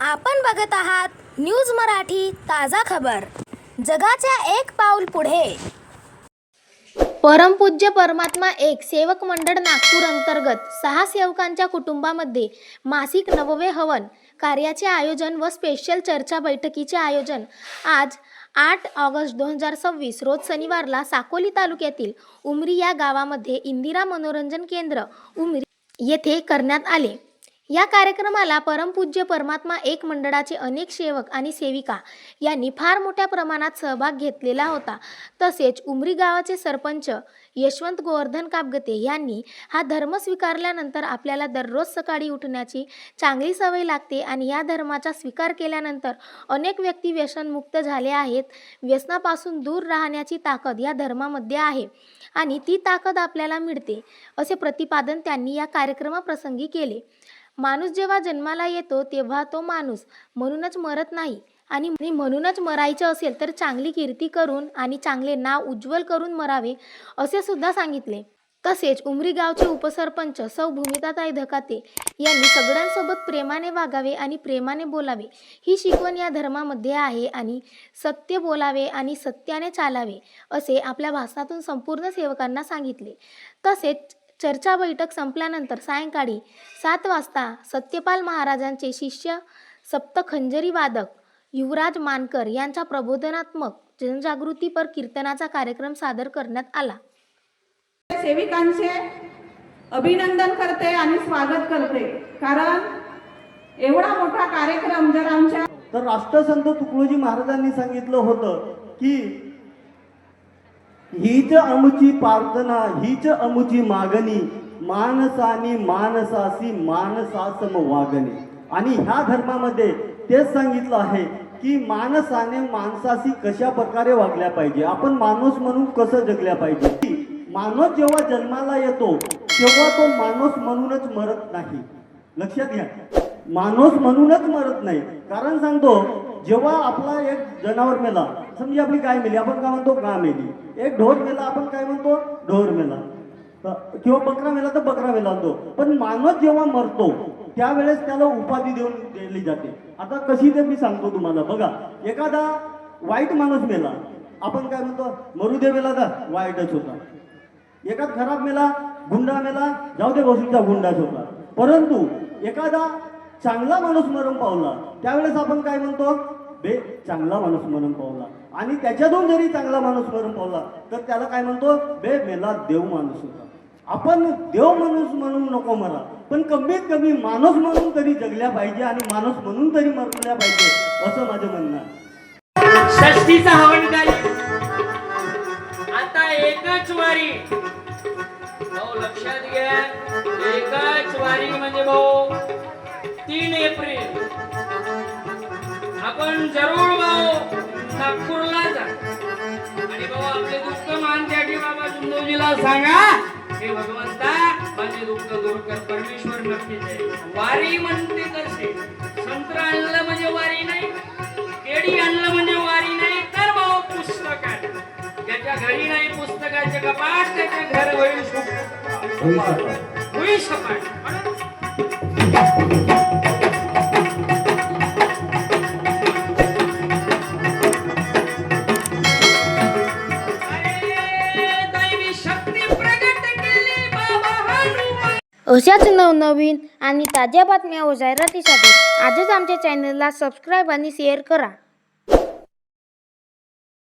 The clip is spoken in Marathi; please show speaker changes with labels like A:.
A: आपण बघत आहात न्यूज मराठी ताजा खबर। जगाच्या एक पाऊल पुढे। परमपूज्य परमात्मा एक सेवक मंडळ नागपूर अंतर्गत 6 सेवकांच्या कुटुंबामध्ये मासिक 9वे हवन कार्याचे आयोजन व स्पेशल चर्चा बैठकीचे आयोजन आज 8 ऑगस्ट 2026 रोज शनिवारला साकोली तालुक्यातील उमरी या गावामध्ये इंदिरा मनोरंजन केंद्र उमरी येथे करण्यात आले। या कार्यक्रमाला परमपूज्य परमात्मा एक मंडळाचे अनेक सेवक आणि सेविका यांनी फार मोठ्या प्रमाणात सहभाग घेतलेला होता। तसेच उमरी गावाचे सरपंच यशवंत गोवर्धन कापगते यांनी हा धर्म स्वीकारल्यानंतर आपल्याला दररोज सकाळी उठण्याची चांगली सवय लागते आणि या धर्माचा स्वीकार केल्यानंतर अनेक व्यक्ती व्यसनमुक्त झाले आहेत। व्यसनापासून दूर राहण्याची ताकद या धर्मामध्ये आहे आणि ती ताकद आपल्याला मिळते असे प्रतिपादन त्यांनी या कार्यक्रमाप्रसंगी केले। माणूस जेव्हा जन्माला येतो तेव्हा तो माणूस म्हणूनच मरत नाही आणि म्हणूनच मरायचे असेल तर चांगली कीर्ती करून आणि चांगले नाव उज्ज्वल करून मरावे असे सुद्धा सांगितले। तसेच उमरी गावचे उपसरपंच सौ भूमिताताई धकाते यांनी सगळ्यांसोबत प्रेमाने वागावे आणि प्रेमाने बोलावे ही शिकवण या धर्मामध्ये आहे आणि सत्य बोलावे आणि सत्याने चालावे असे आपल्या भाषणातून संपूर्ण सेवकांना सांगितले। तसेच चर्चा बैठक संपल्यानंतर सायंकाळी 7 वाजता सत्यपाल महाराजांचे शिष्य सप्तखंजरी वादक युवराज मानकर यांचा प्रबोधनात्मक जनजागृतीपर कीर्तनाचा कार्यक्रम सादर करण्यात आला।
B: सेविकांचे अभिनंदन करते आणि स्वागत करते, कारण एवढा मोठा कार्यक्रम जर आमच्या
C: तर राष्ट्रसंत तुकडोजी महाराजांनी सांगितलं होतं की हीच अमुची प्रार्थना हीच अमुची मागणी मानसानी मानसासी मानसासम वागणे। आणि ह्या धर्मामध्ये तेच सांगितलं आहे की माणसाने माणसाशी कशा प्रकारे वागल्या पाहिजे, आपण माणूस म्हणून कसं जगल्या पाहिजे। माणूस जेव्हा जन्माला येतो तेव्हा तो माणूस म्हणूनच मरत नाही, लक्षात घ्या, माणूस म्हणूनच मरत नाही। कारण सांगतो, जेव्हा आपला एक जनावर मेला, समजा आपली गाय मेली, आपण काय म्हणतो गाय मेली, एक ढोर मेला आपण काय म्हणतो ढोर मेला, किंवा बकरा मेला तर बकरा मेला म्हणतो। पण माणूस जेव्हा मरतो त्यावेळेस त्याला उपाधी देऊन दिली जाते। आता कशी ते मी सांगतो तुम्हाला, बघा, एखादा वाईट माणूस मेला आपण काय म्हणतो मरुदे मेला तर वाईटच होता, एखादा खराब मेला गुंडा मेला जाऊ दे बसूचा गुंडाच होता। परंतु एखादा चांगला माणूस मरण पावला त्यावेळेस आपण काय म्हणतो बे चांगला माणूस मरण पावला, आणि त्याच्यातून जरी चांगला माणूस मरण पावला तर त्याला काय म्हणतो बे मेला देव माणूस होता। आपण देव माणूस म्हणून नको मरा, पण कमीत कमी माणूस म्हणून तरी जगल्या पाहिजे आणि माणूस म्हणून तरी मरल्या पाहिजे असं माझं म्हणणं आहे।
D: षष्ठीचा हवन कार्य आता एकच वारी, भाऊ लक्षात घ्या, एकच वारी म्हणजे भाऊ 3 एप्रिल आपण जरूर भाऊ नागपूरला जा आणि भाऊ आपले दुःख मानसाठी बाबा सुंदरजीला सांगा हे भगवंता माझे दुःख दूर कर, परमेश्वर नक्कीच आहे। वारी म्हणते तसे संत्र आणलं म्हणजे वारी नाही, केळी आणलं म्हणजे वारी नाही, तर भाऊ पुस्तक आहे, ज्याच्या घरी नाही पुस्तकाचे कपाट त्याचे घर होईल सपाट।
A: अशाच नवनवीन आणि ताज्या बातम्या व जाहिरातीसाठी आजच आमच्या चॅनलला सबस्क्राईब आणि शेअर करा।